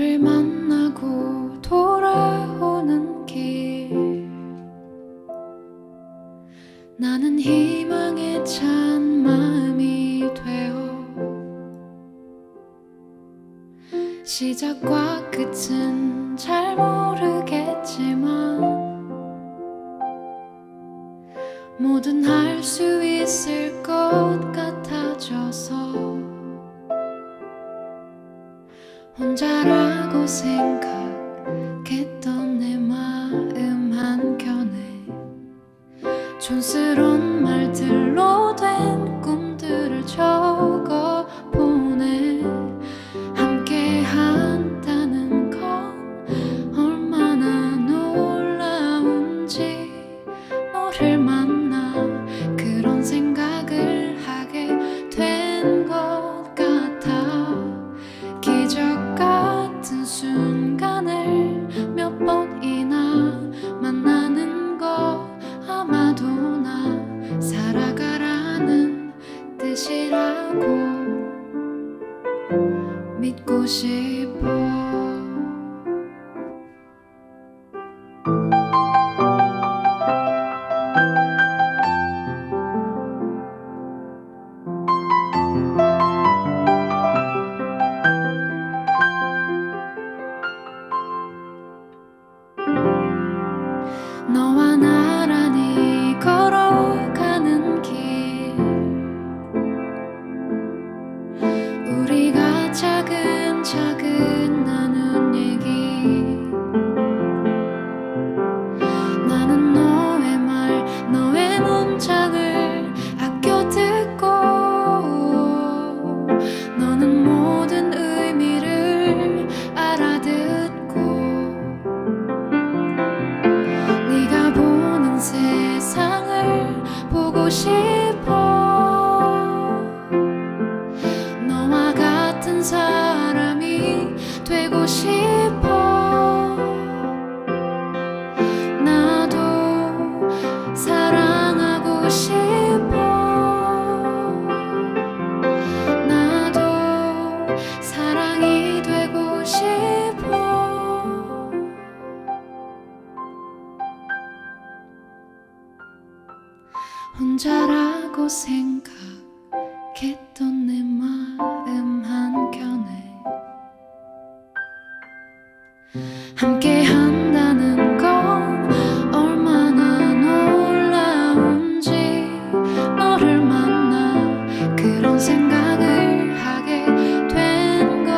너를 만나고 돌아오는 길 나는 희망에 찬 마음이 되어 시작과 끝은 잘 모르겠지만 뭐든 할 수 있을 것 같아져서 혼자라고 생각했던 내 마음 한켠에 촌스러운 말들로 된 꿈들을 적어 보내 함께 한다는 건 얼마나 놀라운지 너를 만나 그런 생각을 하게 된 것 같아 기적 같은 순간을 몇 번이나 만나는 거 아마도 나 살아가라는 뜻이라고 믿고 싶어. 너와 나란히 걸어가는 길 우리가 차근차근 나눈 얘기 나는 너의 말 너의 문장을 아껴 듣고 너는 모든 의미를 알아듣고 네가 보는 세상을 보고 싶어 너와 같은 사람이 되고 싶어 나도 사랑하고 싶어 나도 사랑이 되고 싶어 혼자라고 생각했던 내 마음 한켠에 함께 한다는 건 얼마나 놀라운지 너를 만나 그런 생각을 하게 된 것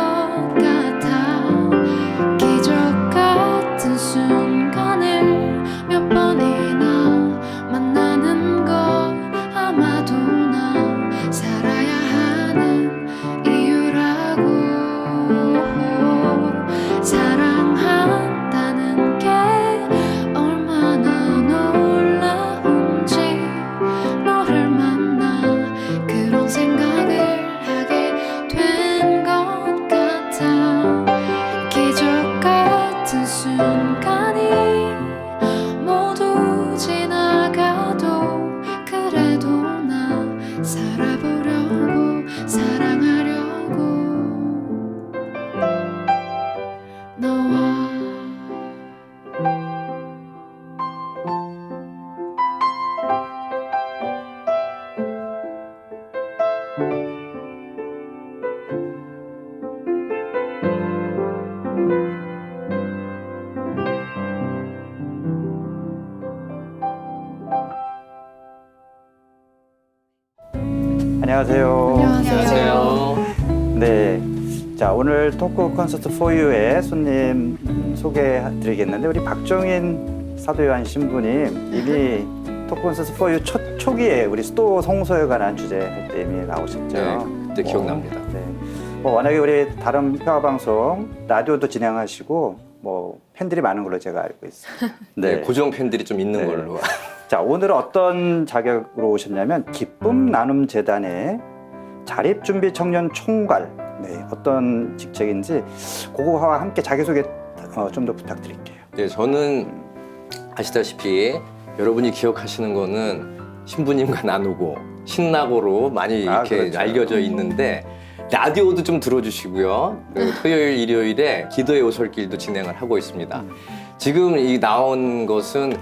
같아 기적 같은 순간을 몇 번이나 만나는 거 아마도 나 살아야 하는 이유라고 사랑한다는 게 얼마나 놀라운지 너를 만나 그런 생각을 하게 된 것 같아 기적 같은 순간이 모두 지나가도 그래도 나 살아보려고 사랑하려고 너와 안녕하세요. 안녕하세요. 네. 자, 오늘 토크 콘서트 4U의 손님 소개해드리겠는데, 우리 박종인 사도요한 신부님, 이미 토크 콘서트 4U 초기에 우리 수도 성소에 관한 주제 할 때 이미 나오셨죠. 네, 그때 기억납니다. 네. 워낙에 우리 다른 평화방송, 라디오도 진행하시고, 팬들이 많은 걸로 제가 알고 있습니다. 네, 고정 팬들이 좀 있는 네. 걸로. 자, 오늘은 어떤 자격으로 오셨냐면 기쁨 나눔 재단의 자립 준비 청년 총괄. 네, 어떤 직책인지 그거와 함께 자기소개 좀 더 부탁드릴게요. 네, 저는 아시다시피 여러분이 기억하시는 거는 신부님과 나누고 신나고로 많이 이렇게 그렇죠. 알려져 있는데 라디오도 좀 들어주시고요. 그리고 토요일, 일요일에 기도의 오솔길도 진행을 하고 있습니다. 지금 이 나온 것은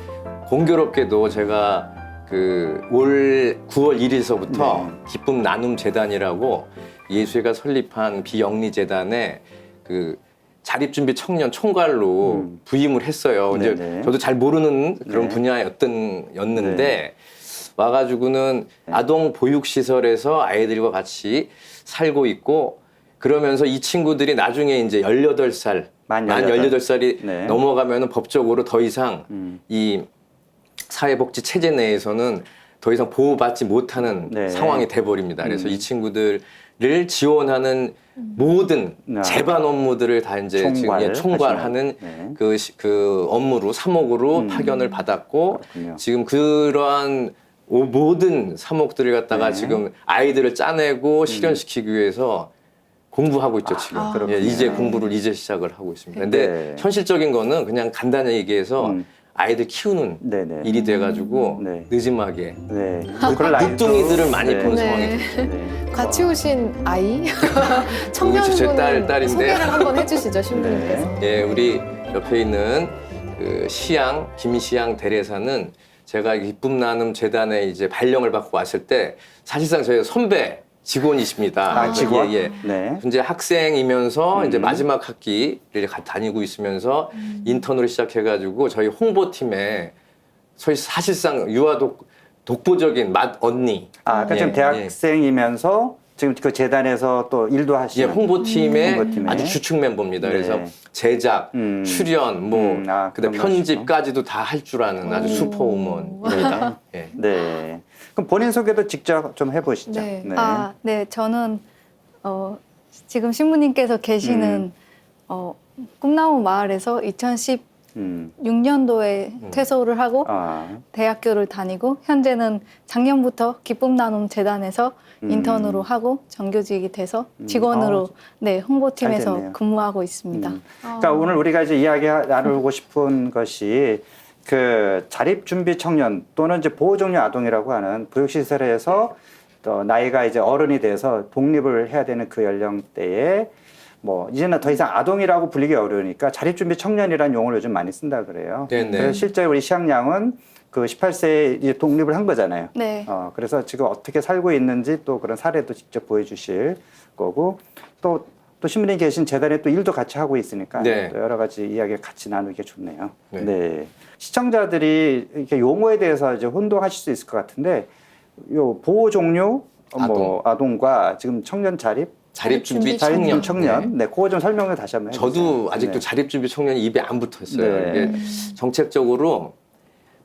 공교롭게도 제가 그 올 9월 1일서부터 기쁨 나눔 재단이라고 예수회가 설립한 비영리 재단에 그 자립준비 청년 총괄로 부임을 했어요. 이제 네네. 저도 잘 모르는 그런 네. 분야였는데 와가지고는 아동 보육 시설에서 아이들과 같이 살고 있고 그러면서 이 친구들이 나중에 이제 18살 만 18살이 네. 넘어가면은 법적으로 더 이상 이 사회복지 체제 내에서는 더 이상 보호받지 못하는 네. 상황이 돼버립니다. 그래서 이 친구들을 지원하는 모든 아. 재반 업무들을 다 이제 지금 총괄하는 네. 그 업무로 3억으로 파견을 받았고 그렇군요. 지금 그러한 모든 3억들을 갖다가 네. 지금 아이들을 짜내고 실현시키기 위해서 공부하고 있죠 지금. 그렇군요. 예, 이제 공부를 이제 시작을 하고 있습니다. 근데 네. 현실적인 거는 그냥 간단히 얘기해서 음. 아이들 키우는 네네. 일이 돼가지고 네. 늦음하게 네. 그럴 나이도- 늦둥이들을 많이 네. 보는 네. 상황이 됐죠. 네. 같이 오신 아이 청년분 제 딸인데. 소개를 한번 해주시죠 신부님께서. 예, 우리 옆에 있는 그 시양 김시양 대례사는 제가 기쁨 나눔 재단에 이제 발령을 받고 왔을 때 사실상 저희 선배 직원이십니다. 아, 직원? 예, 예. 네. 이제 학생이면서 이제 마지막 학기를 다니고 있으면서 인턴으로 시작해가지고 저희 홍보팀에 저희 사실상 유아 독보적인 맛 언니. 아, 그러니까 지금 예, 대학생이면서 지금 그 재단에서 또 일도 예, 하시는 홍보팀의 홍보팀에. 아주 주축 멤버입니다. 네. 그래서 제작, 출연, 뭐 그다음 그런 거 편집까지도 다 할 줄 아는 아주 슈퍼우먼입니다. 예. 네. 그럼 본인 소개도 직접 좀 해보시죠. 네. 네, 저는 지금 신부님께서 계시는 꿈나무 마을에서 2016년도에 퇴소를 하고 대학교를 다니고 현재는 작년부터 기쁨 나눔 재단에서 인턴으로 하고 정규직이 돼서 직원으로 네, 잘 홍보팀에서 됐네요. 근무하고 있습니다. 그러니까 오늘 우리가 이제 이야기 나누고 싶은 것이 그 자립준비 청년 또는 이제 보호종료 아동이라고 하는 보육시설에서 또 나이가 이제 어른이 돼서 독립을 해야 되는 그 연령대에 뭐 이제는 더 이상 아동이라고 불리기 어려우니까 자립준비 청년이라는 용어를 요즘 많이 쓴다 그래요. 네네. 그래서 실제 우리 시향양은 그 18세에 이제 독립을 한 거잖아요. 네. 그래서 지금 어떻게 살고 있는지 또 그런 사례도 직접 보여주실 거고 또 신부님 계신 재단에 또 일도 같이 하고 있으니까 네. 또 여러 가지 이야기를 같이 나누기 좋네요. 네. 네. 시청자들이 이렇게 용어에 대해서 이제 혼동하실 수 있을 것 같은데 요 보호 종료 뭐 아동과 지금 청년 자립준비 자립준비 청년. 청년. 네, 그거 좀 설명을 다시 한번 해주세요. 저도 아직도 네. 자립준비 청년이 입에 안 붙었어요. 네. 이게 정책적으로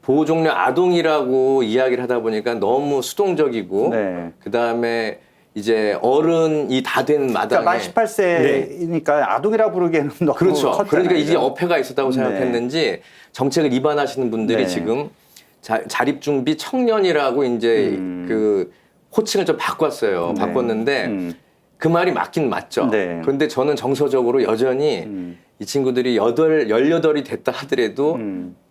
보호종료 아동이라고 이야기를 하다 보니까 너무 수동적이고 네. 그다음에 이제 어른이 다 된 마당에 그러니까 만 18세니까 아동이라 부르기에는 너무 그렇죠. 컸잖아요. 그러니까 이게 어폐가 있었다고 네. 생각했는지 정책을 입안하시는 분들이 네. 지금 자립준비 청년이라고 이제 그 호칭을 좀 바꿨어요. 네. 바꿨는데 그 말이 맞긴 맞죠. 네. 그런데 저는 정서적으로 여전히 이 친구들이 18이 됐다 하더라도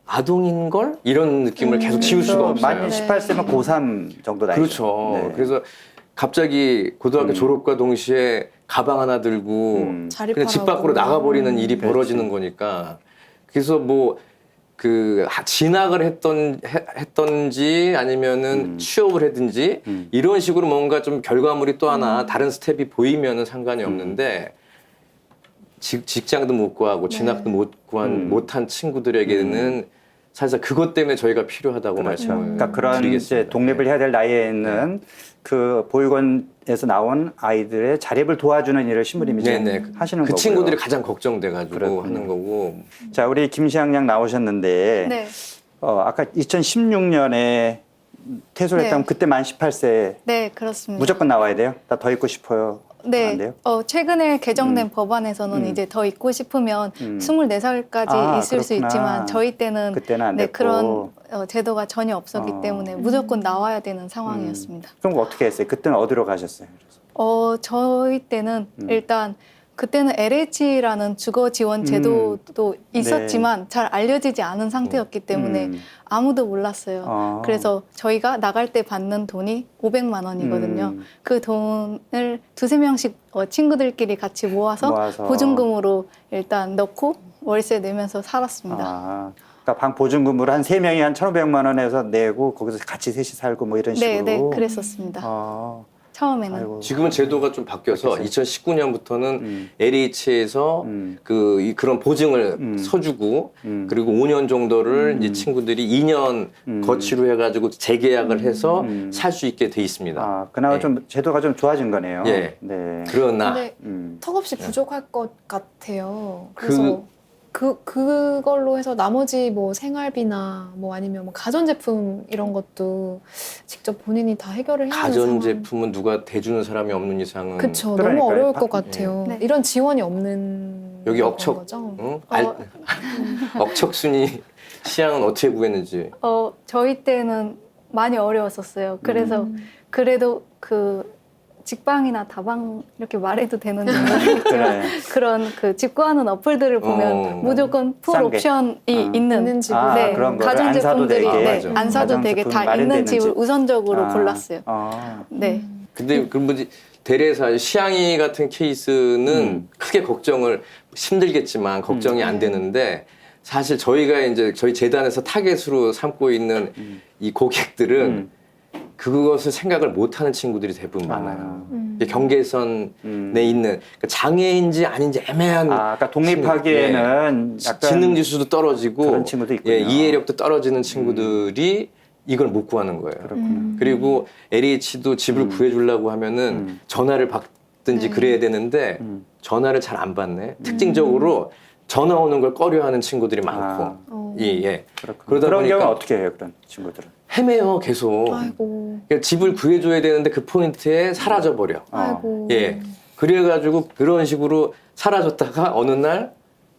아동인걸? 이런 느낌을 계속 지울 수가 없어요. 만 18세면 고3 정도 나이죠. 그렇죠. 네. 그래서 갑자기 고등학교 졸업과 동시에 가방 하나 들고 그냥 집 밖으로 나가버리는 일이 벌어지는 거니까. 그래서 뭐 그 진학을 했던지 아니면은 취업을 했든지 이런 식으로 뭔가 좀 결과물이 또 하나 다른 스텝이 보이면은 상관이 없는데 직장도 못 구하고 진학도 못한 친구들에게는 사실 그것 때문에 저희가 필요하다고 말씀을 그러니까 그런 드리겠습니다. 이제 독립을 해야 될 나이에 있는 그 보육원에서 나온 아이들의 자립을 도와주는 일을 신부님이 네네. 하시는 그 거고요. 친구들이 가장 걱정돼가지고 그렇군요. 하는 거고. 자, 우리 김시향 양 나오셨는데 네. 아까 2016년에 퇴소를 네. 했다면 그때 만 18세 네, 그렇습니다. 무조건 나와야 돼요? 나 더 있고 싶어요? 안 네, 돼요? 최근에 개정된 법안에서는 이제 더 있고 싶으면 24살까지 있을 수 그렇구나. 있지만 저희 때는 그때는 안 네, 됐고. 그런 제도가 전혀 없었기 때문에 무조건 나와야 되는 상황이었습니다. 그럼 어떻게 했어요? 그때는 어디로 가셨어요? 저희 때는 일단 그때는 LH라는 주거 지원 제도도 있었지만 잘 알려지지 않은 상태였기 때문에 아무도 몰랐어요. 그래서 저희가 나갈 때 받는 돈이 500만 원이거든요. 그 돈을 두세 명씩 친구들끼리 같이 모아서 보증금으로 일단 넣고 월세 내면서 살았습니다. 그러니까 방 보증금으로 한 3명이 한 1,500만 원에서 내고 거기서 같이 셋이 살고 뭐 이런 식으로. 네, 그랬었습니다. 처음에는. 아이고. 지금은 제도가 좀 바뀌어서 2019년부터는 LH에서 그런 보증을 서주고 그리고 5년 정도를 이제 친구들이 2년 거치로 해가지고 재계약을 해서 살 수 있게 돼 있습니다. 그나마 네. 좀 제도가 좀 좋아진 거네요. 예. 네. 그러나 근데 턱없이 부족할 것 같아요. 그래서 그걸로 해서 나머지 뭐 생활비나 뭐 아니면 뭐 가전제품 이런 것도 직접 본인이 다 해결을 해야 하는 상황. 가전제품은 누가 대주는 사람이 없는 이상은 그쵸. 그러니까요. 너무 어려울 것 같아요. 네. 이런 지원이 없는 여기 억척, 거죠. 응? 억척순이 시향은 어떻게 구했는지. 저희 때는 많이 어려웠었어요. 그래서 그래도 그 직방이나 다방 이렇게 말해도 되는지 모르겠지만 그런 그 집 구하는 어플들을 보면 무조건 풀 싼 게. 옵션이 있는 집. 네, 그런 거를 안 사도 가전제품들이 되게. 안 사도 되게 다 가전제품 있는 집을 마련되는 집. 우선적으로 골랐어요. 네. 근데 그 뭐지 대래사 시향이 같은 케이스는 크게 걱정을 힘들겠지만 걱정이 안 되는데 사실 저희가 이제 저희 재단에서 타겟으로 삼고 있는 이 고객들은 그것을 생각을 못하는 친구들이 대부분 많아요. 이게 경계선에 있는 그러니까 장애인지 아닌지 애매한. 그러니까 독립하기에는 예. 약간 지능 지수도 떨어지고 그런 친구도 있군요. 예, 이해력도 떨어지는 친구들이 이걸 못 구하는 거예요. 그렇구나. 그리고 LH도 집을 구해주려고 하면은 전화를 받든지 그래야 되는데 전화를 잘 안 받네. 특징적으로 전화 오는 걸 꺼려하는 친구들이 많고. 예. 그러다 그런 보니까 경우는 어떻게 해요, 그런 친구들은? 헤매요 계속. 아이고. 그러니까 집을 구해줘야 되는데 그 포인트에 사라져 버려. 아이고. 예. 그래가지고 그런 식으로 사라졌다가 어느 날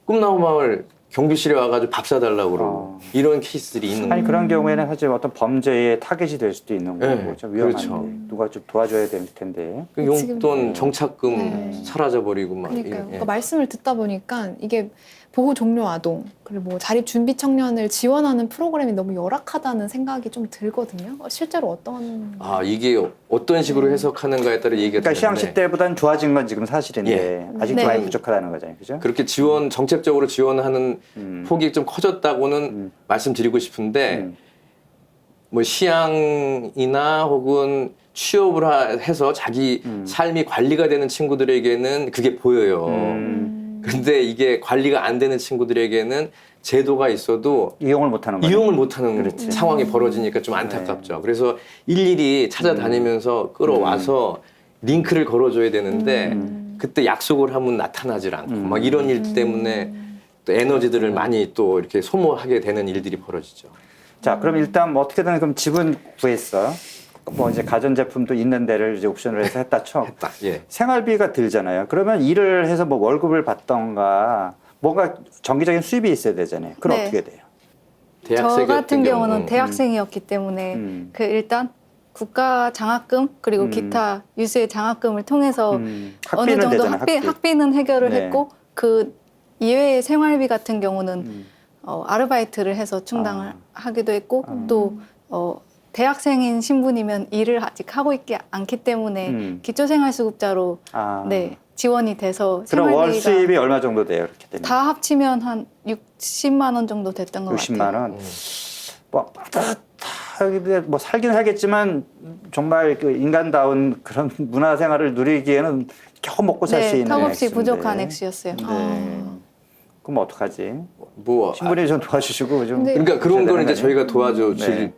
꿈나무마을 경비실에 와가지고 밥 사달라고 그러고 이런 케이스들이 있는 거예요. 아니 그런 경우에는 사실 어떤 범죄의 타겟이 될 수도 있는 거고 네, 좀 위험한데 그렇죠. 누가 좀 도와줘야 될 텐데. 그 용돈, 정착금 사라져 버리고 막. 그러니까요. 예. 그러니까 말씀을 듣다 보니까 이게 보호 종료 아동 그리고 뭐 자립 준비 청년을 지원하는 프로그램이 너무 열악하다는 생각이 좀 들거든요. 실제로 어떤? 이게 어떤 식으로 해석하는가에 따라 얘기가 그러니까 시향 다른데 시 때보다는 좋아진 건 지금 사실인데 아직도 네. 많이 부족하다는 거잖아요, 그죠? 그렇게 정책적으로 지원하는 폭이 좀 커졌다고는 말씀드리고 싶은데 뭐 시향이나 혹은 취업을 해서 자기 삶이 관리가 되는 친구들에게는 그게 보여요. 근데 이게 관리가 안 되는 친구들에게는 제도가 있어도 이용을 못하는 거예요. 이용을 못하는 상황이 벌어지니까 좀 안타깝죠. 그래서 일일이 찾아다니면서 끌어와서 링크를 걸어줘야 되는데 그때 약속을 하면 나타나질 않고 막 이런 일 때문에 또 에너지들을 많이 또 이렇게 소모하게 되는 일들이 벌어지죠. 자, 그럼 일단 뭐 어떻게든 그럼 집은 구했어. 뭐 이제 가전제품도 있는 데를 이제 옵션을 해서 했다 쳐. 예. 생활비가 들잖아요. 그러면 일을 해서 뭐 월급을 받던가 뭔가 정기적인 수입이 있어야 되잖아요. 그럼 네. 어떻게 돼요? 저 같은 경우는 대학생이었기 때문에 그 일단 국가 장학금 그리고 기타 유수의 장학금을 통해서 어느 학비는 정도 되잖아요, 학비는 해결을 네. 했고 그 이외의 생활비 같은 경우는 아르바이트를 해서 충당을 하기도 했고 또 대학생인 신분이면 일을 아직 하고 있지 않기 때문에 기초생활수급자로 네, 지원이 돼서 그럼 월 생활비가 수입이 얼마 정도 돼요? 이렇게 되면? 다 합치면 한 60만 원 정도 됐던 것 60만 같아요. 원. 뭐 따뜻하게 뭐 살긴 살겠지만 정말 그 인간다운 그런 문화생활을 누리기에는 겨우 먹고 살 수 네, 있는 턱없이 액수인데. 부족한 액수였어요. 네. 그럼 어떡하지? 뭐 신부님 좀 도와주시고 좀. 근데 그러니까 그런 거는 이제 저희가 도와줘 네.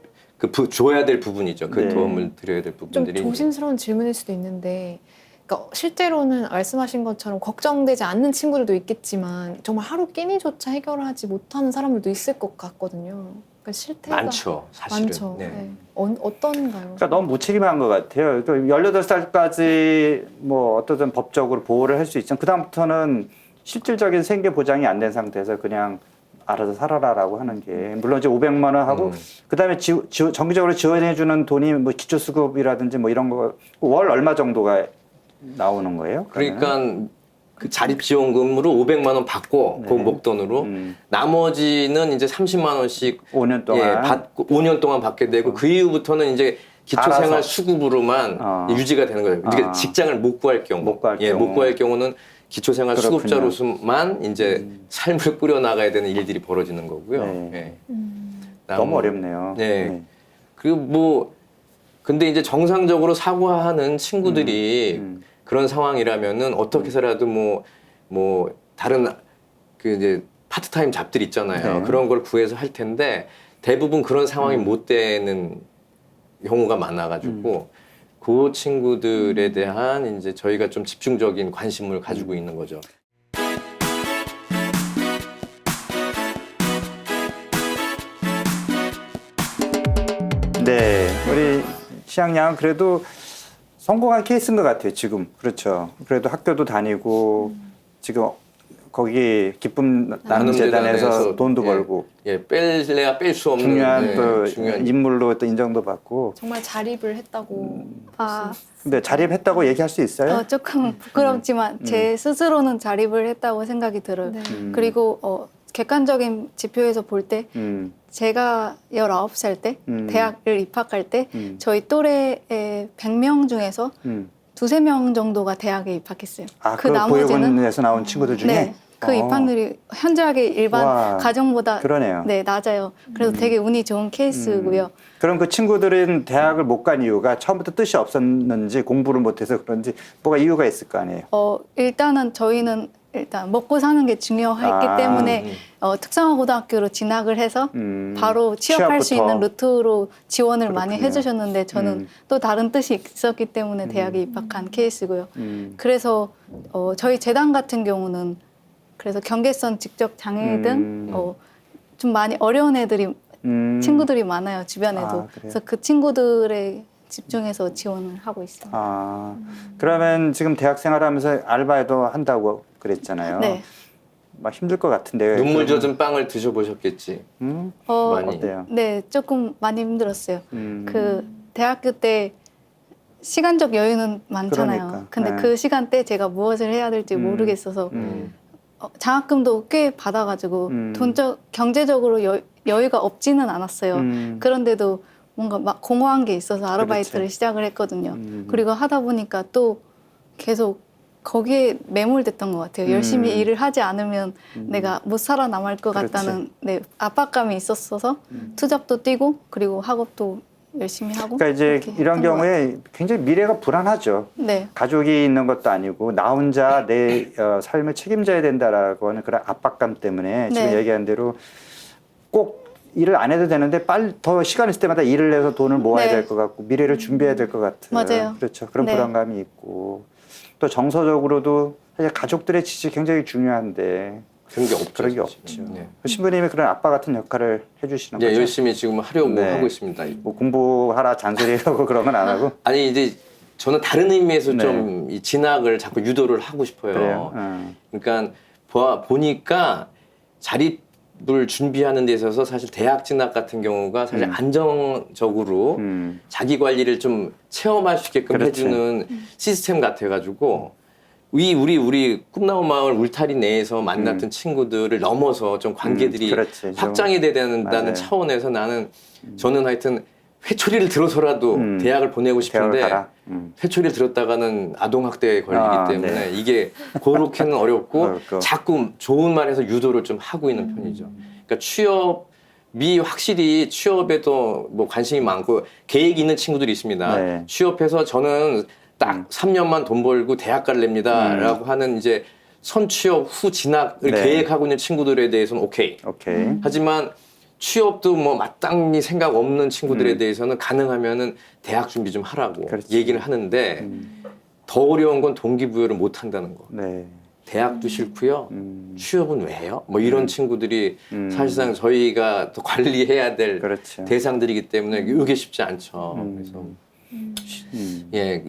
줘야 될 부분이죠. 그 네. 도움을 드려야 될 좀 부분들이. 조심스러운 질문일 수도 있는데, 그러니까 실제로는 말씀하신 것처럼 걱정되지 않는 친구들도 있겠지만 정말 하루 끼니조차 해결하지 못하는 사람들도 있을 것 같거든요. 그러니까 실태가 많죠, 사실은. 많죠. 네. 네. 어떤가요? 그러니까 너무 무책임한 것 같아요. 그러니까 18살까지 뭐 어떤 법적으로 보호를 할 수 있지만 그다음부터는 실질적인 생계 보장이 안 된 상태에서 그냥 알아서 살아라라고 하는 게 물론 이제 500만 원 하고 그다음에 정기적으로 지원해 주는 돈이 뭐 기초수급이라든지 뭐 이런 거 월 얼마 정도가 나오는 거예요? 그러면? 그러니까 그 자립지원금으로 500만 원 받고 네. 그 목돈으로 나머지는 이제 30만 원씩 5년 동안 받고 5년 동안 받게 되고 그 이후부터는 이제 기초생활 알아서. 수급으로만 유지가 되는 거예요. 그러니까 직장을 못 구할 경우, 못 구할 경우. 못 구할 경우는 기초생활 그렇군요. 수급자로서만 이제 삶을 꾸려 나가야 되는 일들이 벌어지는 거고요. 네. 예. 너무 어렵네요. 네. 그리고 뭐 근데 이제 정상적으로 사고하는 친구들이 그런 상황이라면은 어떻게 해서라도 뭐 다른 그 이제 파트타임 잡들 있잖아요. 네. 그런 걸 구해서 할 텐데 대부분 그런 상황이 못 되는 경우가 많아가지고 그 친구들에 대한 이제 저희가 좀 집중적인 관심을 가지고 있는 거죠. 네, 우리 시향양은 그래도 성공한 케이스인 것 같아요. 지금 그렇죠. 그래도 학교도 다니고 지금 거기 기쁨 나눔 재단에서 돈도 벌고 뺄래야 뺄 수 없는 중요한 또 중요한 인물로 또 인정도 받고. 정말 자립을 했다고. 아, 근데 자립했다고 얘기할 수 있어요? 조금 부끄럽지만 제 스스로는 자립을 했다고 생각이 들어요. 네. 그리고 객관적인 지표에서 볼 때 제가 19살 때 대학을 입학할 때 저희 또래의 100명 중에서 두세 명 정도가 대학에 입학했어요. 아, 그 보육원에서 나온 친구들 중에? 네, 그 입학률이 현저하게 일반 와, 가정보다 그러네요. 네, 낮아요. 그래서 되게 운이 좋은 케이스고요. 그럼 그 친구들은 대학을 못 간 이유가 처음부터 뜻이 없었는지 공부를 못해서 그런지 뭐가 이유가 있을 거 아니에요? 일단은 저희는 일단 먹고 사는 게 중요했기 때문에 특성화 고등학교로 진학을 해서 바로 취업할 수 취업부터. 있는 루트로 지원을 많이 그렇군요. 해주셨는데 저는 또 다른 뜻이 있었기 때문에 대학에 입학한 케이스고요. 그래서 저희 재단 같은 경우는 그래서 경계선 직접 장애 등 좀 많이 어려운 애들이 친구들이 많아요, 주변에도. 아, 그래요? 그래서 그 친구들에 집중해서 지원을 하고 있어요. 아, 그러면 지금 대학 생활하면서 알바도 한다고 그랬잖아요. 네. 막 힘들 것 같은데. 눈물 젖은 빵을 드셔보셨겠지. 많이. 어때요? 네, 조금 많이 힘들었어요. 그 대학교 때 시간적 여유는 많잖아요. 그러니까, 근데 네. 그 시간대 제가 무엇을 해야 될지 모르겠어서 장학금도 꽤 받아가지고 경제적으로 여유가 없지는 않았어요. 그런데도 뭔가 막 공허한 게 있어서 아르바이트를 그렇지. 시작을 했거든요. 그리고 하다 보니까 또 계속 거기에 매몰됐던 것 같아요. 열심히 일을 하지 않으면 내가 못 살아남을 것 그렇지. 같다는 압박감이 있었어서 투잡도 뛰고 그리고 학업도 열심히 하고. 그러니까 이제 그렇게 이런 했던 것 같아요. 경우에 굉장히 미래가 불안하죠. 네, 가족이 있는 것도 아니고 나 혼자 내 삶을 책임져야 된다라고 하는 그런 압박감 때문에 지금 네. 얘기한 대로 꼭 일을 안 해도 되는데 빨리 더 시간 있을 때마다 일을 해서 돈을 모아야 네. 될 것 같고 미래를 준비해야 될 것 같은 맞아요. 그렇죠. 그런 네. 불안감이 있고 또 정서적으로도 사실 가족들의 지지 굉장히 중요한데 그런 게 없죠. 그런 게 사실. 없죠. 네. 신부님이 그런 아빠 같은 역할을 해주시는 네, 거죠. 열심히 지금 하려고 네. 하고 있습니다. 뭐 공부하라 잔소리하고 그런 건 안 하고 아니 이제 저는 다른 의미에서 네. 좀 이 진학을 자꾸 유도를 하고 싶어요. 그래요. 그러니까 보니까 자립을 준비하는 데 있어서 사실 대학 진학 같은 경우가 사실 안정적으로 자기 관리를 좀 체험할 수 있게끔 그렇지. 해주는 시스템 같아가지고 우리 꿈나무 마을 울타리 내에서 만났던 친구들을 넘어서 좀 관계들이 그렇지. 좀. 확장이 돼야 된다는 맞아요. 차원에서 저는 하여튼 회초리를 들어서라도 대학을 보내고 대학을 싶은데 가라. 회초리를 들었다가는 아동학대에 걸리기 아, 때문에 네. 이게 그렇게는 어렵고 어렵고. 자꾸 좋은 말해서 유도를 좀 하고 있는 편이죠. 그러니까 취업이 확실히 취업에도 뭐 관심이 많고 계획이 있는 친구들이 있습니다. 네. 취업해서 저는 딱 3년만 돈 벌고 대학 갈랍니다라고 하는 이제 선취업 후 진학을 네. 계획하고 있는 친구들에 대해서는 오케이. 오케이. 하지만 취업도 뭐 마땅히 생각 없는 친구들에 대해서는 가능하면은 대학 준비 좀 하라고 그렇지. 얘기를 하는데 더 어려운 건 동기부여를 못 한다는 거. 네. 대학도 싫고요. 취업은 왜 해요? 뭐 이런 친구들이 사실상 저희가 더 관리해야 될 그렇죠. 대상들이기 때문에 이게 쉽지 않죠. 그래서 예,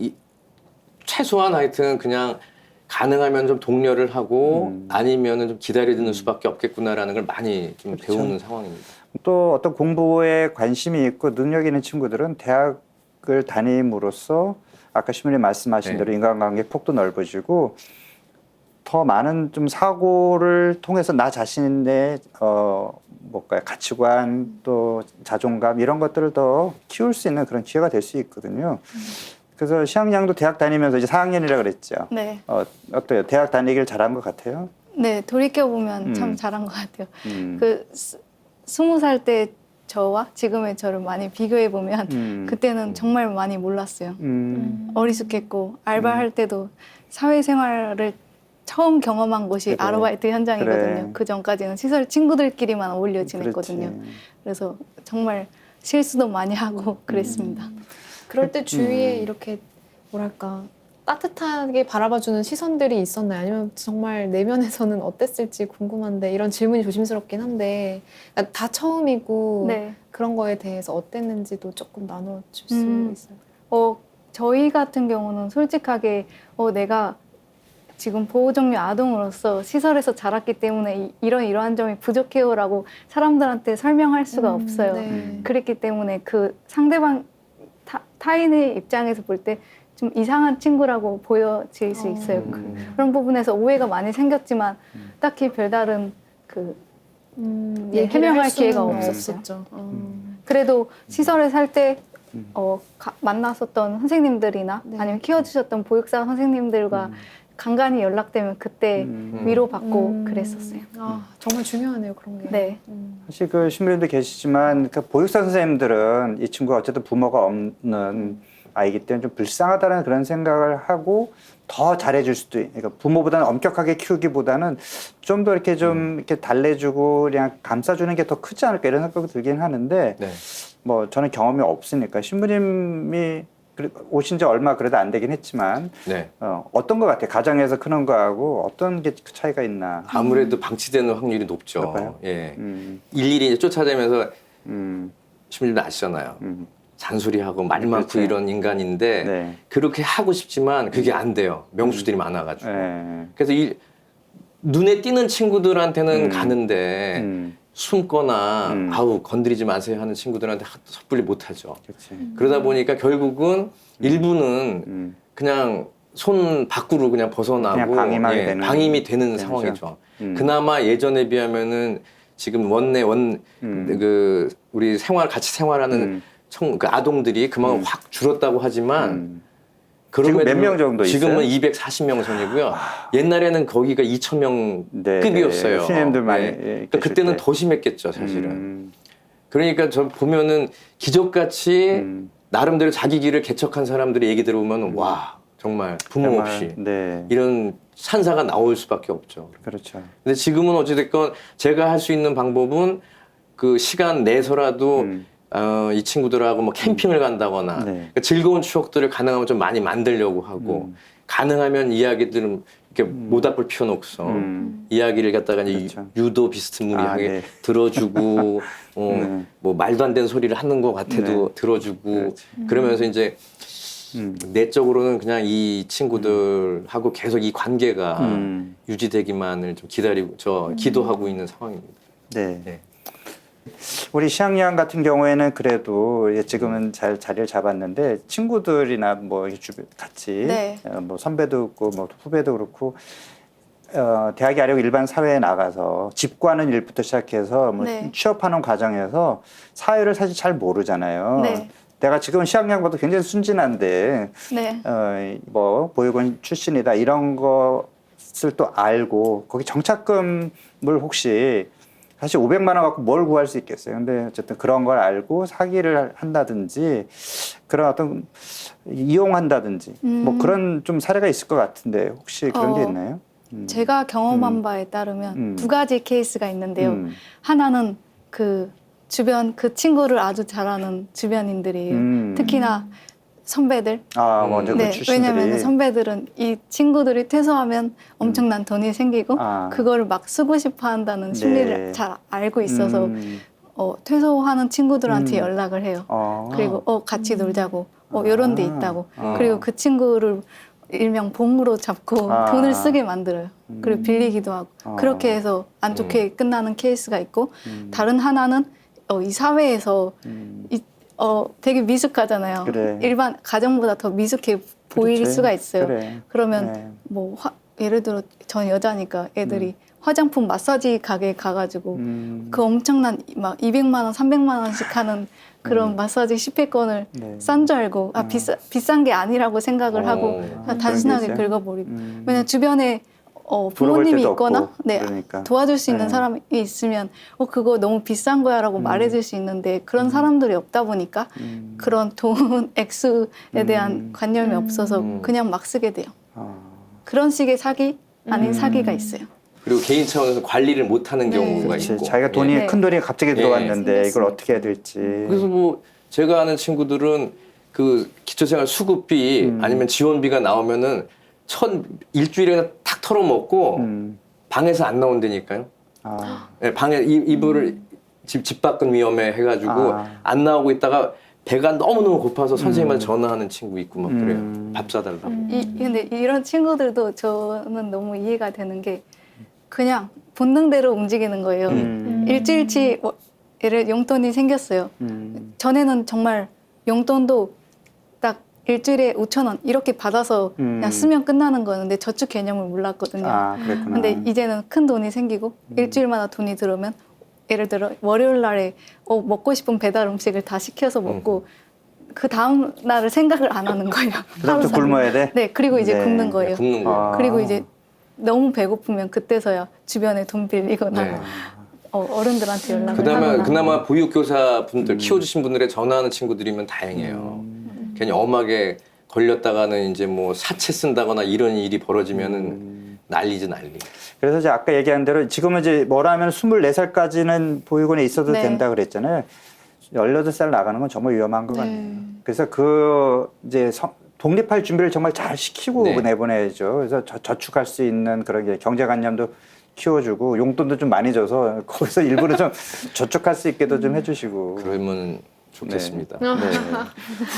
최소한 하여튼 그냥 가능하면 좀 독려를 하고 아니면은 좀 기다려주는 수밖에 없겠구나라는 걸 많이 좀 그렇죠. 배우는 상황입니다. 또 어떤 공부에 관심이 있고 능력 있는 친구들은 대학을 다님으로써 아까 신부님 말씀하신 네. 대로 인간관계 폭도 넓어지고 더 많은 좀 사고를 통해서 나 자신의 뭘까요? 가치관 또 자존감 이런 것들을 더 키울 수 있는 그런 기회가 될 수 있거든요. 그래서 시향양도 대학 다니면서 이제 4학년이라 그랬죠. 네. 어때요? 대학 다니길 잘한 것 같아요? 네, 돌이켜 보면 참 잘한 것 같아요. 그 20살 때 저와 지금의 저를 많이 비교해 보면 그때는 정말 많이 몰랐어요. 어리숙했고 알바할 때도 사회생활을 처음 경험한 곳이 그래. 아르바이트 현장이거든요. 그래. 그 전까지는 시설 친구들끼리만 어울려 지냈거든요. 그렇지. 그래서 정말 실수도 많이 하고 그랬습니다. 그럴 때 주위에 이렇게 뭐랄까 따뜻하게 바라봐주는 시선들이 있었나요? 아니면 정말 내면에서는 어땠을지 궁금한데 이런 질문이 조심스럽긴 한데 그러니까 다 처음이고 네. 그런 거에 대해서 어땠는지도 조금 나눠줄 수 있어요? 저희 같은 경우는 솔직하게 내가 지금 보호종류 아동으로서 시설에서 자랐기 때문에 이러한 점이 부족해요라고 사람들한테 설명할 수가 없어요. 네. 그렇기 때문에 그 상대방 타인의 입장에서 볼 때 좀 이상한 친구라고 보여질 수 있어요. 그런 부분에서 오해가 많이 생겼지만 딱히 별다른 해명할 기회가 없었어요. 그래도 시설에 살 때 만났었던 선생님들이나 네. 아니면 키워주셨던 보육사 선생님들과 간간히 연락되면 그때 위로받고 그랬었어요. 아, 정말 중요하네요, 그런 게. 네. 사실 그 신부님도 계시지만 그 보육사 선생님들은 이 친구가 어쨌든 부모가 없는 아이기 때문에 좀 불쌍하다는 그런 생각을 하고 더 잘해줄 수도 그러니까 부모보다는 엄격하게 키우기보다는 좀 더 이렇게 좀 이렇게 달래주고 그냥 감싸주는 게 더 크지 않을까 이런 생각이 들긴 하는데 네. 뭐 저는 경험이 없으니까 신부님이 오신 지 얼마 그래도 안 되긴 했지만 네. 어떤 것 같아요? 가정에서 크는 거하고 어떤 게 차이가 있나? 아무래도 방치되는 확률이 높죠. 그럴까요? 예. 일일이 이제 쫓아다니면서 신부님도 아시잖아요. 잔소리하고 말 많고 그렇죠. 이런 인간인데 네. 그렇게 하고 싶지만 그게 안 돼요. 명수들이 많아가지고. 네. 그래서 눈에 띄는 친구들한테는 가는데 숨거나 아우 건드리지 마세요 하는 친구들한테 섣불리 못하죠. 그렇지. 그러다 보니까 결국은 일부는 그냥 손 밖으로 그냥 벗어나고 그냥 방임하게 되는 방임이 되는 되죠. 상황이죠. 그나마 예전에 비하면은 지금 그 우리 같이 생활하는 그 아동들이 그만큼 확 줄었다고 하지만 지금 몇 명 정도 지금은 있어요? 240명 선이고요. 옛날에는 거기가 2,000명 네, 급이었어요. 네. 신임들 많이 그러니까 그때는 때. 더 심했겠죠, 사실은. 그러니까 저 보면은 기적같이 나름대로 자기 길을 개척한 사람들의 얘기 들어보면 와 정말 부모 정말, 없이 네. 이런 산사가 나올 수밖에 없죠. 그렇죠. 근데 지금은 어찌됐건 제가 할 수 있는 방법은 그 시간 내서라도 이 친구들하고 뭐 캠핑을 간다거나 네. 그러니까 즐거운 추억들을 가능하면 좀 많이 만들려고 하고 가능하면 이야기들은 이렇게 모닥불 피워놓고서 이야기를 갖다가 이제 그렇죠. 유도 비스무리하게 네. 들어주고 뭐 말도 안 되는 소리를 하는 것 같아도 네. 들어주고 그렇지. 그러면서 이제 내적으로는 그냥 이 친구들하고 계속 이 관계가 유지되기만을 좀 기도하고 있는 상황입니다. 네. 네. 우리 시향양 같은 경우에는 그래도 지금은 잘 자리를 잡았는데 친구들이나 뭐 이렇게 같이 네. 뭐 선배도 있고 뭐 후배도 그렇고 대학이 아니고 일반 사회에 나가서 집 구하는 일부터 시작해서 뭐 네. 취업하는 과정에서 사회를 사실 잘 모르잖아요. 네. 내가 지금 시향양보다 굉장히 순진한데 네. 뭐 보육원 출신이다 이런 것을 또 알고 거기 정착금을 혹시 사실 500만 원 갖고 뭘 구할 수 있겠어요. 근데 어쨌든 그런 걸 알고 사기를 한다든지 그런 어떤 이용한다든지 뭐 그런 좀 사례가 있을 것 같은데 혹시 그런 게 있나요? 제가 경험한 바에 따르면 두 가지 케이스가 있는데요. 하나는 그 주변 그 친구를 아주 잘하는 주변인들이에요. 특히나 선배들. 먼저 그 네, 출신들이. 왜냐하면 선배들은 이 친구들이 퇴소하면 엄청난 돈이 생기고 그거를 막 쓰고 싶어 한다는 심리를 잘 알고 있어서 퇴소하는 친구들한테 연락을 해요. 그리고 같이 놀자고 이런 데 있다고. 그리고 그 친구를 일명 봉으로 잡고 돈을 쓰게 만들어요. 그리고 빌리기도 하고. 그렇게 해서 안 좋게 끝나는 케이스가 있고 다른 하나는 이 사회에서 되게 미숙하잖아요. 그래. 일반 가정보다 더 미숙해 보일 그렇지. 수가 있어요. 그래. 그러면 네. 뭐 예를 들어 전 여자니까 애들이 화장품 마사지 가게에 가가지고 그 엄청난 막 200만 원, 300만 원씩 하는 그런 마사지 10회권을 네. 싼 줄 알고 비싼 게 아니라고 생각을 하고 그런 단순하게 게 있어요? 긁어버리고 왜냐면 주변에 물어볼 부모님이 데도 있거나 없고, 네, 그러니까. 도와줄 수 있는 네. 사람이 있으면 그거 너무 비싼 거야 라고 말해줄 수 있는데 그런 사람들이 없다 보니까 그런 돈 액수에 대한 관념이 없어서 그냥 막 쓰게 돼요. 그런 식의 사기 아닌 사기가 있어요. 그리고 개인 차원에서 관리를 못하는 네. 경우가 그렇지. 있고. 자기가 돈이 네. 큰 돈이 갑자기 들어왔는데 이걸 생겼으니까. 어떻게 해야 될지. 그래서 뭐 제가 아는 친구들은 그 기초생활 수급비 아니면 지원비가 나오면은 일주일에 그냥 탁 털어먹고 방에서 안 나온다니까요. 아, 네, 방에 이불을 집 밖은 위험해 해가지고 안 나오고 있다가 배가 너무너무 고파서 선생님한테 전화하는 친구 있고 막 그래요. 밥 사달라고. 근데 이런 친구들도 저는 너무 이해가 되는 게 그냥 본능대로 움직이는 거예요. 일주일치 예를 용돈이 생겼어요. 전에는 정말 용돈도 딱 일주일에 5,000원 이렇게 받아서 그냥 쓰면 끝나는 거였는데 저축 개념을 몰랐거든요. 아, 그랬구나. 근데 이제는 큰 돈이 생기고 일주일마다 돈이 들어오면 예를 들어 월요일 날에 먹고 싶은 배달 음식을 다 시켜서 먹고 그 다음 날을 생각을 안 하는 거예요. 그다음부터 하루 굶어야 돼? 네, 그리고 이제 네. 굶는 거예요. 굽는 거. 아. 그리고 이제 너무 배고프면 그때서야 주변에 돈 빌리거나 네. 어른들한테 연락을 하거나. 그나마 보육교사 분들 키워주신 분들의 전화하는 친구들이면 다행이에요. 괜히 엄하게 걸렸다가는 이제 뭐 사채 쓴다거나 이런 일이 벌어지면은 난리지 난리. 그래서 이제 아까 얘기한 대로 지금은 이제 뭐라 하면 24살까지는 보육원에 있어도 네. 된다 그랬잖아요. 18살 나가는 건 정말 위험한 것 네. 같아요. 그래서 그 이제 독립할 준비를 정말 잘 시키고 네. 내보내야죠. 그래서 저축할 수 있는 그런 게 경제관념도 키워주고 용돈도 좀 많이 줘서 거기서 일부러 좀 저축할 수 있게도 좀 해주시고. 그러면 좋겠습니다. 네.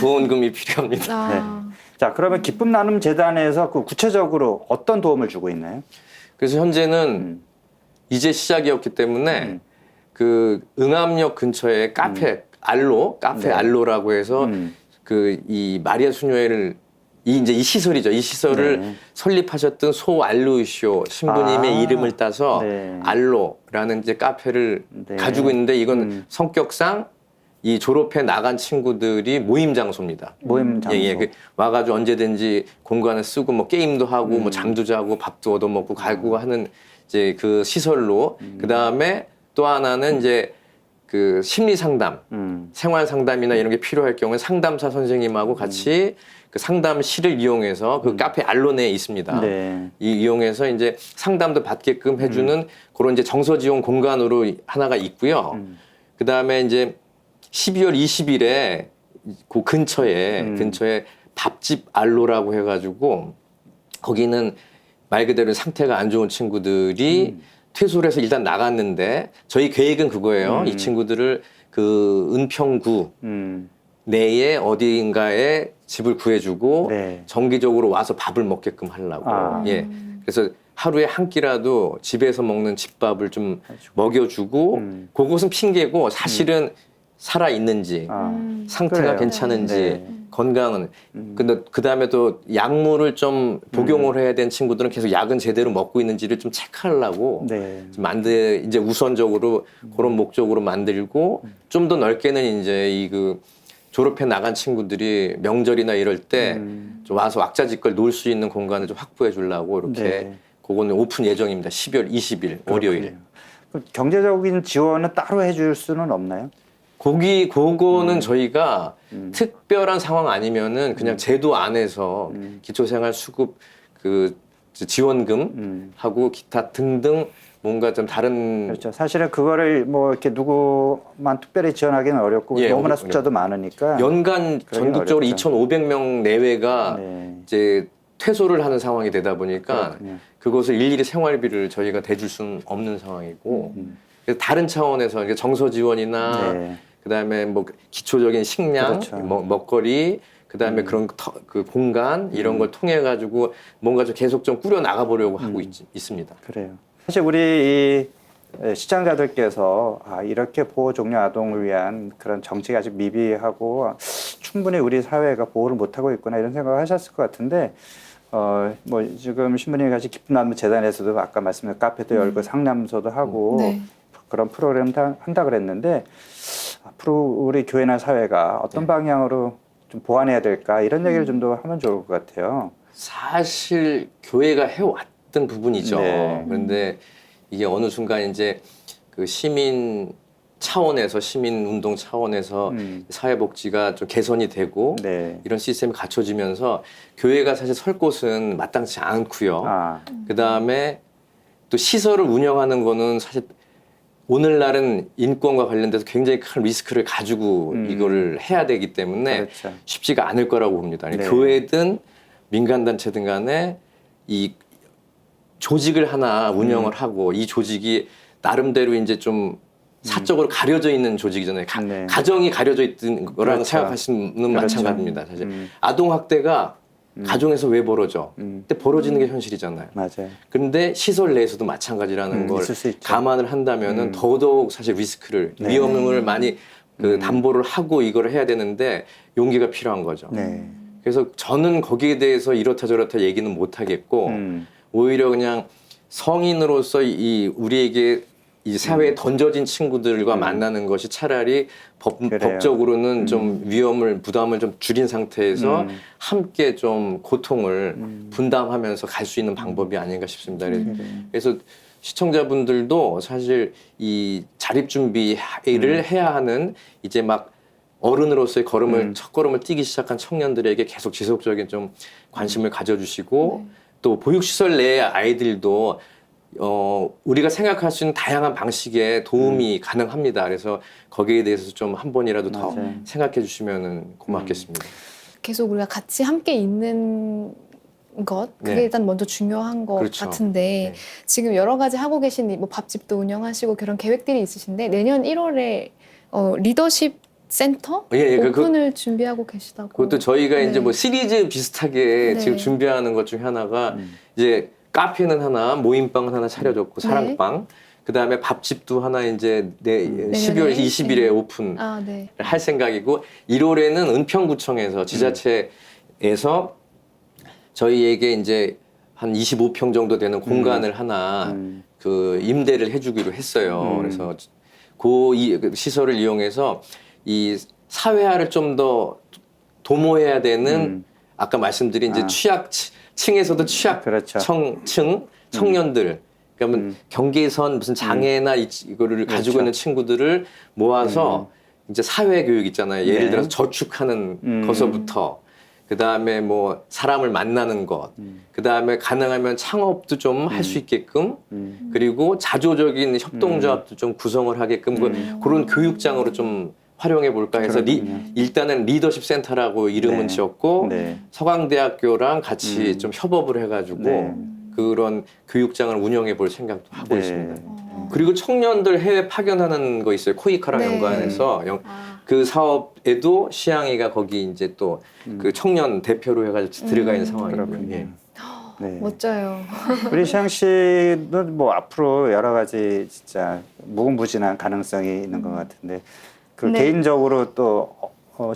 후원금이 필요합니다. 아, 자, 그러면 기쁨 나눔 재단에서 그 구체적으로 어떤 도움을 주고 있나요? 그래서 현재는 이제 시작이었기 때문에 그 응암역 근처에 카페 카페 네. 알로라고 해서 그 이 마리아 수녀회를 이 시설이죠. 이 시설을 네. 설립하셨던 소 알루시오 신부님의 이름을 따서 네. 알로라는 이제 카페를 네. 가지고 있는데 이건 성격상 이 졸업해 나간 친구들이 모임 장소입니다. 모임 장소. 그 와가지고 언제든지 공간을 쓰고 뭐 게임도 하고 뭐 잠도 자고 밥도 얻어먹고 가고 하는 이제 그 시설로 그 다음에 또 하나는 이제 그 심리 상담, 생활 상담이나 이런 게 필요할 경우에 상담사 선생님하고 같이 그 상담실을 이용해서 그 카페 알로 내에 있습니다. 네. 이용해서 이제 상담도 받게끔 해주는 그런 이제 정서 지원 공간으로 하나가 있고요. 그 다음에 이제 12월 20일에 그 근처에 밥집 알로라고 해가지고 거기는 말 그대로 상태가 안 좋은 친구들이 퇴소를 해서 일단 나갔는데 저희 계획은 그거예요. 이 친구들을 그 은평구 내에 어디인가에 집을 구해주고 네. 정기적으로 와서 밥을 먹게끔 하려고. 아. 예. 그래서 하루에 한 끼라도 집에서 먹는 집밥을 좀 먹여주고 그것은 핑계고 사실은 살아 있는지 상태가 그래요. 괜찮은지 네. 건강은 근데 그 다음에 또 약물을 좀 복용을 해야 되는 친구들은 계속 약은 제대로 먹고 있는지를 좀 체크하려고 네. 좀 이제 우선적으로 그런 목적으로 만들고 좀 더 넓게는 이제 이 그 졸업해 나간 친구들이 명절이나 이럴 때 좀 와서 왁자지껄 놀 수 있는 공간을 좀 확보해 주려고 이렇게 네. 그거는 오픈 예정입니다. 12월 20일 월요일. 그렇군요. 그럼 경제적인 지원은 따로 해줄 수는 없나요? 그거는 저희가 특별한 상황 아니면은 그냥 제도 안에서 기초생활 수급 그 지원금 하고 기타 등등 뭔가 좀 다른 그렇죠. 사실은 그거를 뭐 이렇게 누구만 특별히 지원하기는 어렵고 예, 너무나 어렵군요. 숫자도 많으니까. 연간 그러긴 전국적으로 어렵죠. 2,500명 내외가 네. 이제 퇴소를 하는 상황이 되다 보니까 그렇군요. 그것을 일일이 생활비를 저희가 대줄 수는 없는 상황이고 그래서 다른 차원에서 이게 정서 지원이나 네. 그다음에 뭐 기초적인 식량, 그렇죠. 먹거리, 그다음에 그런 그 공간 이런 걸 통해 가지고 뭔가 좀 계속 좀 꾸려 나가 보려고 하고 있습니다. 그래요. 사실 우리 이 시청자들께서 이렇게 보호 종료 아동을 위한 그런 정책이 아직 미비하고 충분히 우리 사회가 보호를 못하고 있구나 이런 생각을 하셨을 것 같은데 뭐 지금 신부님이 같이 기쁜 나무 재단에서도 아까 말씀드린 카페도 열고 상담소도 하고 네. 그런 프로그램 한다 그랬는데 앞으로 우리 교회나 사회가 어떤 방향으로 좀 보완해야 될까 이런 얘기를 좀 더 하면 좋을 것 같아요. 사실 교회가 해왔던 부분이죠. 네. 그런데 이게 어느 순간 이제 그 시민 차원에서 시민운동 차원에서 사회복지가 좀 개선이 되고 네. 이런 시스템이 갖춰지면서 교회가 사실 설 곳은 마땅치 않고요. 그 다음에 또 시설을 운영하는 거는 사실 오늘날은 인권과 관련돼서 굉장히 큰 리스크를 가지고 이거를 해야 되기 때문에 그렇죠. 쉽지가 않을 거라고 봅니다. 네. 교회든 민간단체든 간에 이 조직을 하나 운영을 하고 이 조직이 나름대로 이제 좀 사적으로 가려져 있는 조직이잖아요. 네. 가정이 가려져 있는 거랑 그렇죠. 생각하시는 그렇죠. 마찬가지입니다. 사실 아동학대가 가정에서 왜 벌어져? 근데 벌어지는 게 현실이잖아요. 맞아요. 그런데 시설 내에서도 마찬가지라는 걸 있을 수 있죠. 감안을 한다면은 더더욱 사실 리스크를 위험을 많이 그 담보를 하고 이거를 해야 되는데 용기가 필요한 거죠. 네. 그래서 저는 거기에 대해서 이렇다 저렇다 얘기는 못 하겠고 오히려 그냥 성인으로서 이 우리에게 이 사회에 던져진 친구들과 만나는 것이 차라리 그래요. 법적으로는 좀 위험을 부담을 좀 줄인 상태에서 함께 좀 고통을 분담하면서 갈 수 있는 방법이 아닌가 싶습니다. 그래서 시청자분들도 사실 이 자립 준비를 해야 하는 이제 막 어른으로서의 걸음을 첫 걸음을 뛰기 시작한 청년들에게 계속 지속적인 좀 관심을 가져주시고 또 보육시설 내 아이들도 우리가 생각할 수 있는 다양한 방식의 도움이 가능합니다. 그래서 거기에 대해서 좀 한 번이라도 더 맞아요. 생각해 주시면 고맙겠습니다. 계속 우리가 같이 함께 있는 것 그게 네. 일단 먼저 중요한 것 그렇죠. 같은데 네. 지금 여러 가지 하고 계신 뭐 밥집도 운영하시고 그런 계획들이 있으신데 내년 1월에 리더십 센터 오픈을 준비하고 계시다고. 그것도 저희가 네. 이제 뭐 시리즈 비슷하게 네. 지금 준비하는 것 중에 하나가 이제 카페는 하나, 모임방은 하나 차려줬고 사랑방. 그 다음에 밥집도 하나 이제 12월 20일에 오픈을 네. 할 생각이고 1월에는 은평구청에서 지자체에서 저희에게 이제 한 25평 정도 되는 공간을 하나 그 임대를 해주기로 했어요. 그래서 그 시설을 이용해서 이 사회화를 좀 더 도모해야 되는 아까 말씀드린 이제 취약층에서도 그렇죠. 취약층 청년들 그러면 경계선 무슨 장애나 이거를 가지고 그렇죠. 있는 친구들을 모아서 이제 사회 교육 있잖아요. 예를 네. 들어서 저축하는 것서부터 그 다음에 뭐 사람을 만나는 것, 그 다음에 가능하면 창업도 좀 할 수 있게끔 그리고 자조적인 협동조합도 좀 구성을 하게끔 그런 교육장으로 좀 활용해 볼까 해서 일단은 리더십 센터라고 이름은 네. 지었고 네. 서강대학교랑 같이 좀 협업을 해가지고 네. 그런 교육장을 운영해 볼 생각도 하고 네. 있습니다. 그리고 청년들 해외 파견하는 거 있어요. 코이카랑 네. 연관해서 그 사업에도 시향이가 거기 이제 또 그 청년 대표로 해가지고 들어가 있는 상황이고요. 그렇군요. 예. 네. 멋져요. 우리 시향 씨는 뭐 앞으로 여러 가지 진짜 무궁무진한 가능성이 있는 것 같은데 그 네. 개인적으로 또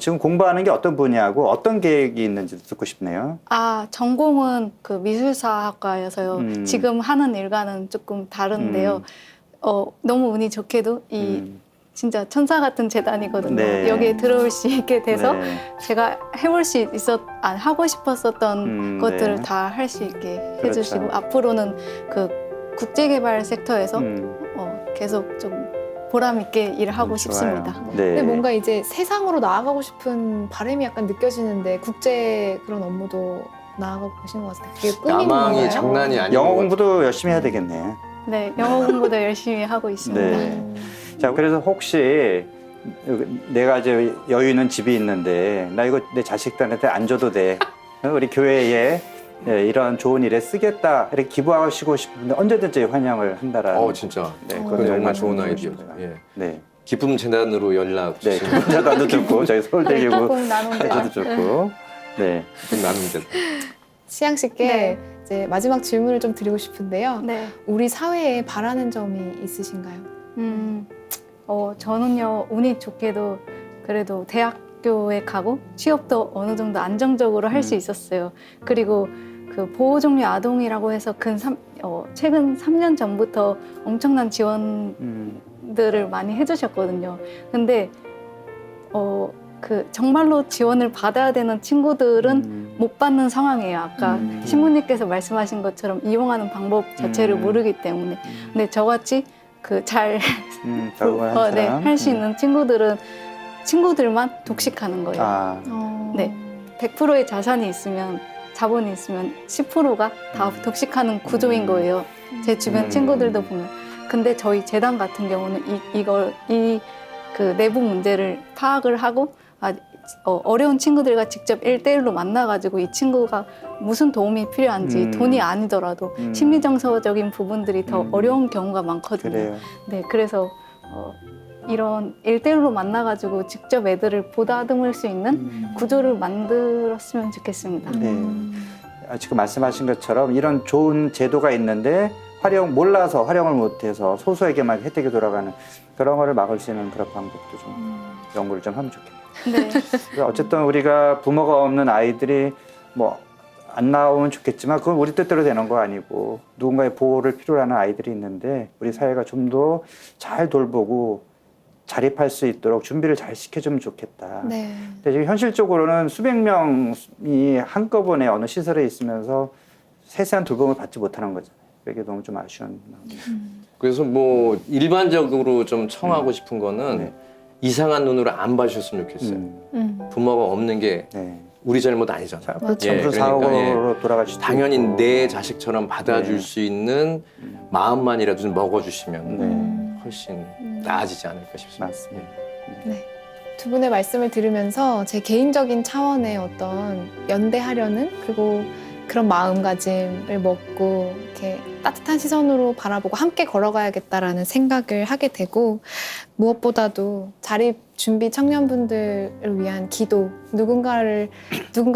지금 공부하는 게 어떤 분야고 어떤 계획이 있는지 듣고 싶네요. 전공은 그 미술사학과여서요. 지금 하는 일과는 조금 다른데요. 너무 운이 좋게도 진짜 천사 같은 재단이거든요. 네. 여기에 들어올 수 있게 돼서 네. 제가 해볼 수 하고 싶었었던 것들을 네. 다 할 수 있게 그렇죠. 해주시고 앞으로는 그 국제개발 섹터에서 계속 좀 보람 있게 일을 하고 싶습니다. 좋아요. 근데 네. 뭔가 이제 세상으로 나아가고 싶은 바람이 약간 느껴지는데 국제 그런 업무도 나아가고 계시는 것 같아요. 그게 꿈인 야망이 건가요? 장난이 아닌 영어 것 공부도 열심히 해야 되겠네. 네, 영어 공부도 열심히 하고 있습니다. 네. 자, 그래서 혹시 내가 이제 여유 있는 집이 있는데 나 이거 내 자식들한테 안 줘도 돼. 우리 교회에 이런 좋은 일에 쓰겠다 이렇게 기부하시고 싶은데 언제든지 환영을 한다라는. 진짜. 네, 그건 그걸 정말 말씀드리고 좋은 아이디어죠. 싶어요. 예. 네. 기쁨 재단으로 연락 네, 주시면 기부자도 듣고 저희 서울대기부 조금 나눈데 해도 좋고. 네. 기쁨 나누면 된다. 시향 씨께 네. 이제 마지막 질문을 좀 드리고 싶은데요. 네. 우리 사회에 바라는 점이 있으신가요? 저는요, 운이 좋게도 그래도 대학교에 가고 취업도 어느 정도 안정적으로 할 수 있었어요. 그리고 그 보호 종류 아동이라고 해서 최근 3년 전부터 엄청난 지원들을 많이 해주셨거든요. 근데 그 정말로 지원을 받아야 되는 친구들은 못 받는 상황이에요. 아까 신부님께서 말씀하신 것처럼 이용하는 방법 자체를 모르기 때문에. 근데 저같이 그 잘 할 수 있는 친구들만 독식하는 거예요. 네, 100%의 자산이 있으면 자본이 있으면 10%가 다 독식하는 구조인 거예요. 제 주변 친구들도 보면. 근데 저희 재단 같은 경우는 그 내부 문제를 파악을 하고 어려운 친구들과 직접 1대1로 만나가지고 이 친구가 무슨 도움이 필요한지 돈이 아니더라도 심리정서적인 부분들이 더 어려운 경우가 많거든요. 그래요. 네, 그래서 이런 1대1로 만나가지고 직접 애들을 보다듬을 수 있는 구조를 만들었으면 좋겠습니다. 네. 지금 말씀하신 것처럼 이런 좋은 제도가 있는데 몰라서 활용을 못해서 소수에게만 혜택이 돌아가는 그런 거를 막을 수 있는 그런 방법도 좀 연구를 좀 하면 좋겠네요. 네. 그래서 어쨌든 우리가 부모가 없는 아이들이 뭐 안 나오면 좋겠지만 그건 우리 뜻대로 되는 거 아니고 누군가의 보호를 필요로 하는 아이들이 있는데 우리 사회가 좀 더 잘 돌보고 자립할 수 있도록 준비를 잘 시켜주면 좋겠다. 네. 근데 지금 현실적으로는 수백 명이 한꺼번에 어느 시설에 있으면서 세세한 돌봄을 받지 못하는 거잖아요. 그게 너무 좀 아쉬운 마음이에요. 그래서 뭐 일반적으로 좀 청하고 싶은 거는 네. 이상한 눈으로 안 봐주셨으면 좋겠어요. 부모가 없는 게 네. 우리 잘못 아니잖아요. 그렇죠. 예, 무슨 그러니까, 사고로 돌아갈 수도 당연히 있고. 내 자식처럼 받아줄 네. 수 있는 마음만이라도 좀 먹어주시면 네. 훨씬 나아지지 않을까 싶습니다. 맞습니다. 네. 두 분의 말씀을 들으면서 제 개인적인 차원의 어떤 연대하려는 그리고 그런 마음가짐을 먹고 이렇게 따뜻한 시선으로 바라보고 함께 걸어가야겠다라는 생각을 하게 되고 무엇보다도 자립 준비 청년분들을 위한 기도, 누군가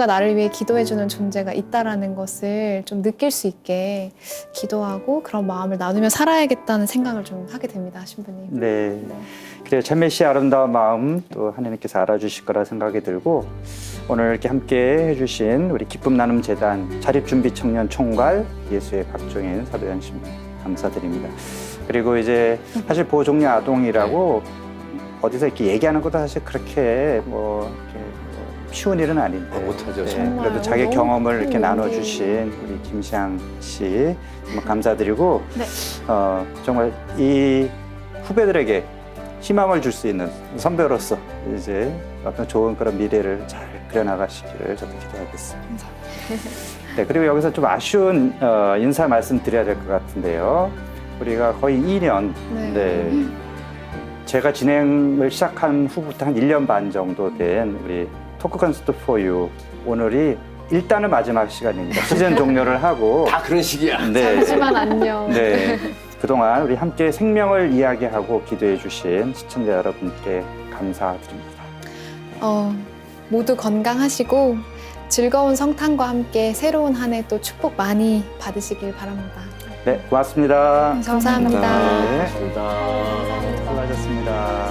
나를 위해 기도해주는 존재가 있다라는 것을 좀 느낄 수 있게 기도하고 그런 마음을 나누며 살아야겠다는 생각을 좀 하게 됩니다, 신부님. 네. 그래요. 찬미 씨의 아름다운 마음 또 하나님께서 알아주실 거라 생각이 들고 오늘 이렇게 함께 해주신 우리 기쁨 나눔 재단 자립준비 청년 총괄 예수의 박종인 사도연 신부 감사드립니다. 그리고 이제 사실 보호 종류 아동이라고 어디서 이렇게 얘기하는 것도 사실 그렇게 이렇게 쉬운 일은 아닌데 못하죠. 네, 정말 그래도 자기 너무 경험을 이렇게 큰 나눠주신 우리 김시향 씨 정말 감사드리고 네. 정말 이 후배들에게 희망을 줄 수 있는 선배로서 이제 어떤 좋은 그런 미래를 잘 그려나가시기를 저도 기도하겠습니다. 네, 그리고 여기서 좀 아쉬운 인사 말씀 드려야 될 것 같은데요. 우리가 거의 2년, 네. 제가 진행을 시작한 후부터 한 1년 반 정도 된 우리 토크 콘서트 4U 오늘이 일단은 마지막 시간입니다. 시즌 종료를 하고 다 그런 식이야. 네. 잠시만 안녕. 네. 그동안 우리 함께 생명을 이야기하고 기도해 주신 시청자 여러분께 감사드립니다. 모두 건강하시고 즐거운 성탄과 함께 새로운 한 해 또 축복 많이 받으시길 바랍니다. 네, 고맙습니다. 감사합니다. 네. 감사합니다. 수고하셨습니다.